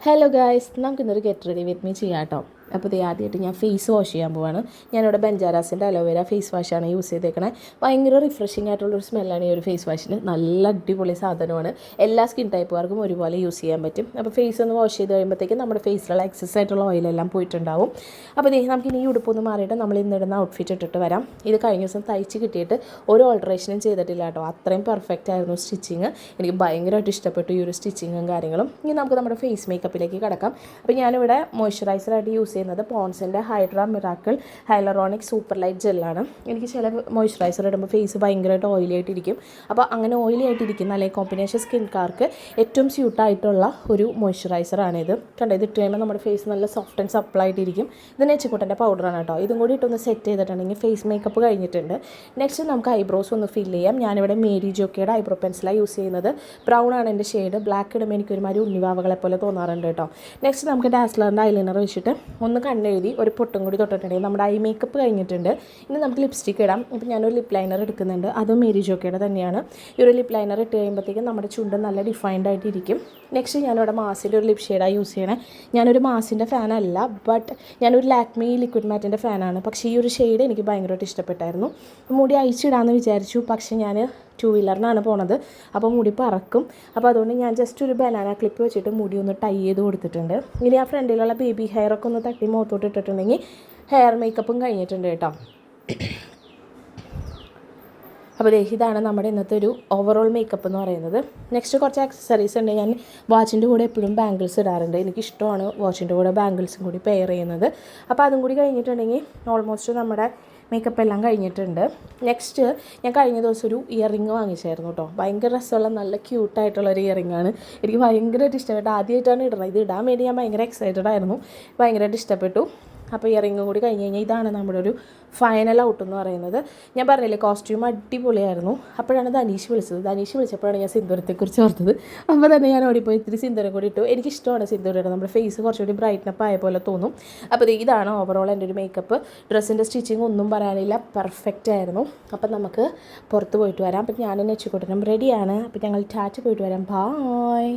Hello guys, നമുക്കിന്നൊരു get ready with me ചെയ്യാം കേട്ടോ. അപ്പോൾ ഇത് ആദ്യമായിട്ട് ഞാൻ ഫേസ് വാഷ് ചെയ്യാൻ പോവാണ്. ഞാനിവിടെ ബെഞ്ചാരാസിൻ്റെ അലോവേര ഫേസ് വാഷാണ് യൂസ് ചെയ്തേക്കണേ. ഭയങ്കര റിഫ്രഷിംഗ് ആയിട്ടുള്ളൊരു സ്മെല്ലാണ് ഈ ഒരു ഫേസ് വാഷിന്. നല്ല അടിപൊളി സാധനമാണ്. എല്ലാ സ്കിൻ ടൈപ്പുകാർക്കും ഒരുപോലെ യൂസ് ചെയ്യാൻ പറ്റും. അപ്പോൾ ഫേസ് ഒന്ന് വാഷ് ചെയ്ത് കഴിയുമ്പോഴത്തേക്കും നമ്മുടെ ഫേസിലുള്ള എക്സസ് ആയിട്ടുള്ള ഓയിലെല്ലാം പോയിട്ടുണ്ടാവും. അപ്പോൾ നമുക്കിനി ഈ ഉടുപ്പൊന്ന് മാറിയിട്ട് നമ്മൾ ഇന്നിടുന്ന ഔട്ട്ഫിറ്റ് ഇട്ടിട്ട് വരാം. ഇത് കഴിഞ്ഞ ദിവസം തയ്ച്ച് കിട്ടിയിട്ട് ഒരു ഓൾട്രേഷനും ചെയ്തിട്ടില്ല കേട്ടോ. അത്രയും പെർഫെക്റ്റ് ആയിരുന്നു സ്റ്റിച്ചിങ്. എനിക്ക് ഭയങ്കരമായിട്ട് ഇഷ്ടപ്പെട്ടു ഈ ഒരു സ്റ്റിച്ചിങ്ങും കാര്യങ്ങളും. ഇനി നമുക്ക് നമ്മുടെ ഫേസ് മേക്കപ്പിലേക്ക് കിടക്കാം. അപ്പോൾ ഞാനിവിടെ മോയ്സ്ചറൈസറായിട്ട് യൂസ് ചെയ്യുന്നത് പോൺസിൻ്റെ hydra miracle hyaluronic super light ജെല്ലാണ്. എനിക്ക് ചില മോയ്സ്ചറൈസർ ഇടുമ്പോൾ ഫേസ് ഭയങ്കരമായിട്ട് ഓയിലി ആയിട്ടിരിക്കും. അപ്പോൾ അങ്ങനെ ഓയിലി ആയിട്ടിരിക്കുന്ന അല്ലെങ്കിൽ കോമ്പിനേഷൻ സ്കിൻകാർക്ക് ഏറ്റവും സ്യൂട്ടായിട്ടുള്ള ഒരു മോയ്സ്ചറൈസറാണിത്. കണ്ടോ, ഇത് ഇട്ട് കഴിയുമ്പോൾ നമ്മുടെ ഫേസ് നല്ല സോഫ്റ്റ് ആൻഡ് സപ്പിൾ ആയിട്ടിരിക്കും. ഇത് നെച്ചിക്കോട്ടൻ്റെ പൗഡറാണ് കേട്ടോ. ഇതും കൂടി ഇട്ടൊന്ന് സെറ്റ് ചെയ്തിട്ടുണ്ടെങ്കിൽ ഫേസ് മേക്കപ്പ് കഴിഞ്ഞിട്ടുണ്ട്. നെക്സ്റ്റ് നമുക്ക് ഐബ്രോസ് ഒന്ന് ഫില്ല് ചെയ്യാം. ഞാനിവിടെ മേരി ജോക്കയുടെ ഐബ്രോ പെൻസിലാണ് യൂസ് ചെയ്യുന്നത്. ബ്രൗൺ ആണ് എൻ്റെ ഷെയ്ഡ്. ബ്ലാക്ക് ഇടുമ്പോൾ എനിക്കൊരുമാതിരി ഉണ്ണിവാവകളെ പോലെ തോന്നാറുണ്ട് കേട്ടോ. നെക്സ്റ്റ് നമുക്ക് ഡാസ്ലറിൻ്റെ ഐലൈനർ വെച്ചിട്ട് ഒന്ന് കണ്ണെഴുതി ഒരു പൊട്ടും കൂടി തൊട്ടിട്ടുണ്ടെങ്കിൽ നമ്മുടെ ഐ മേക്കപ്പ് കഴിഞ്ഞിട്ടുണ്ട്. ഇനി നമുക്ക് ലിപ്സ്റ്റിക്ക് ഇടാം. ഇപ്പോൾ ഞാനൊരു ലിപ് ലൈനർ എടുക്കുന്നുണ്ട്. അതും മേരി ജോക്കയുടെ തന്നെയാണ്. ഈ ഒരു ലിപ് ലൈനർ ഇട്ട് കഴിയുമ്പോഴത്തേക്കും നമ്മുടെ ചുണ്ട് നല്ല ഡിഫൈൻഡ് ആയിട്ടിരിക്കും. നെക്സ്റ്റ് ഞാനിവിടെ മാസിൻ്റെ ഒരു ലിപ് ഷെയ്ഡാണ് യൂസ് ചെയ്യണേ. ഞാനൊരു മാസിൻ്റെ ഫാനല്ല, ബട്ട് ഞാനൊരു ലാക്മി ലിക്വിഡ് മാറ്റിൻ്റെ ഫാനാണ്. പക്ഷേ ഈ ഒരു ഷെയ്ഡ് എനിക്ക് ഭയങ്കരമായിട്ട് ഇഷ്ടപ്പെട്ടായിരുന്നു. മുടി അയച്ചിടാമെന്ന് വിചാരിച്ചു, പക്ഷേ ഞാൻ 2 വീലറിനാണ് പോണത്. അപ്പോൾ മുടി പറക്കും. അപ്പോൾ അതുകൊണ്ട് ഞാൻ ജസ്റ്റ് ഒരു ബനാന ക്ലിപ്പ് വെച്ചിട്ട് മുടി ഒന്ന് ടൈ ചെയ്ത് കൊടുത്തിട്ടുണ്ട്. ഇനി ആ ഫ്രണ്ടിലുള്ള ബേബി ഹെയറൊക്കെ ഒന്ന് തട്ടി മുഖത്തോട്ട് ഇട്ടിട്ടുണ്ടെങ്കിൽ ഹെയർ മേക്കപ്പും കഴിഞ്ഞിട്ടുണ്ട് കേട്ടോ. അപ്പോൾ ഇതാണ് നമ്മുടെ ഇന്നത്തെ ഒരു ഓവറോൾ മേക്കപ്പ് എന്ന് പറയുന്നത്. നെക്സ്റ്റ് കുറച്ച് ആക്സസറീസ് ഉണ്ട്. ഞാൻ വാച്ചിൻ്റെ കൂടെ എപ്പോഴും ബാംഗിൾസ് ഇടാറുണ്ട്. എനിക്കിഷ്ടമാണ് വാച്ചിൻ്റെ കൂടെ ബാംഗിൾസും കൂടി പെയർ ചെയ്യുന്നത്. അപ്പോൾ അതും കൂടി കഴിഞ്ഞിട്ടുണ്ടെങ്കിൽ ഓൾമോസ്റ്റ് നമ്മുടെ മേക്കപ്പ് എല്ലാം കഴിഞ്ഞിട്ടുണ്ട്. നെക്സ്റ്റ് ഞാൻ കഴിഞ്ഞ ദിവസം ഒരു ഇയർ റിങ് വാങ്ങിച്ചായിരുന്നു കേട്ടോ. ഭയങ്കര രസമുള്ള നല്ല ക്യൂട്ടായിട്ടുള്ളൊരു ഇയർ റിങ്ങാണ്. എനിക്ക് ഭയങ്കരമായിട്ട് ഇഷ്ടപ്പെട്ടു. ആദ്യമായിട്ടാണ് ഇടുന്നത്. ഇത് ഇടാൻ വേണ്ടി ഞാൻ ഭയങ്കര എക്സൈറ്റഡ് ആയിരുന്നു. ഭയങ്കരമായിട്ട് ഇഷ്ടപ്പെട്ടു. അപ്പോൾ ഇയർ റിങ്ങും കൂടി കഴിഞ്ഞ് കഴിഞ്ഞാൽ ഇതാണ് നമ്മുടെ ഒരു ഫൈനൽ ഔട്ട് എന്ന് പറയുന്നത്. ഞാൻ പറഞ്ഞില്ലേ, കോസ്റ്റ്യൂം അടിപൊളിയായിരുന്നു. അപ്പോഴാണ് ധനീഷ് വിളിച്ചപ്പോഴാണ് ഞാൻ സിന്ദൂരത്തെക്കുറിച്ച് ഓർത്തത്. അപ്പോൾ തന്നെ ഞാൻ ഓടിപ്പോയി ഇത്തിരി സിന്ദൂരം കൂടി ഇട്ടു. എനിക്കിഷ്ടമാണ് സിന്ദൂരം ഇടുന്നത്. നമ്മുടെ ഫേസ് കുറച്ചുകൂടി ബ്രൈറ്റ്നപ്പ് ആയ പോലെ തോന്നും. അപ്പോൾ ഇതാണ് ഓവറോൾ എൻ്റെ ഒരു മേക്കപ്പ്. ഡ്രസ്സിൻ്റെ സ്റ്റിച്ചിങ് ഒന്നും പറയാനില്ല, പെർഫെക്റ്റ് ആയിരുന്നു. അപ്പം നമുക്ക് പുറത്ത് പോയിട്ട് വരാം. അപ്പം ഞാനും നെച്ചിക്കോട്ടനും റെഡിയാണ്. അപ്പം ഞങ്ങൾ ടാറ്റ പോയിട്ട് വരാം. ബായ്.